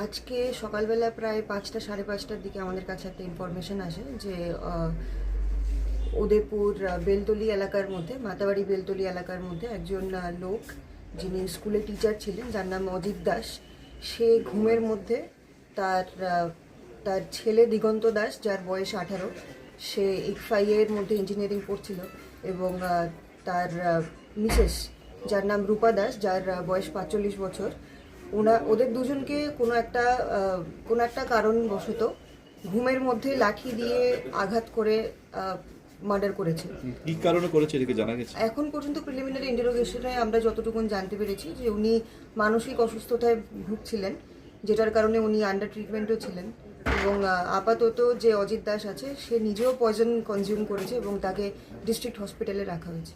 আজকে সকালবেলা প্রায় 5টা সাড়ে 5টার দিকে আমাদের কাছে একটা ইনফরমেশন আসে যে উদয়পুর বেলতলি এলাকার মধ্যে, মাতাবাড়ি বেলতলি এলাকার মধ্যে একজন লোক যিনি স্কুলে টিচার ছিলেন, যার নাম অজিত দাস, সে ঘুমের মধ্যে তার ছেলে দিগন্ত দাস, যার বয়স 18, সে ইকফাইয়ের মধ্যে ইঞ্জিনিয়ারিং পড়ছিল, এবং তার মিসেস, যার নাম রূপা দাস, যার বয়স 45 বছর, ওদের দুজনকে কোনো একটা কারণবশত ঘুমের মধ্যে লাঠি দিয়ে আঘাত করে মার্ডার করেছে। কি কারণে করেছে এদিকে জানা গেছে? এখন পর্যন্ত প্রিলিমিনারি ইন্টারোগেশনে আমরা যতটুকু জানতে পেরেছি যে উনি মানসিক অসুস্থতায় ভুগছিলেন, যেটার কারণে উনি আন্ডার ট্রিটমেন্টও ছিলেন, এবং আপাতত যে অজিত দাস আছে সে নিজেও পয়জন কনজিউম করেছে এবং তাকে ডিস্ট্রিক্ট হসপিটালে রাখা হয়েছে।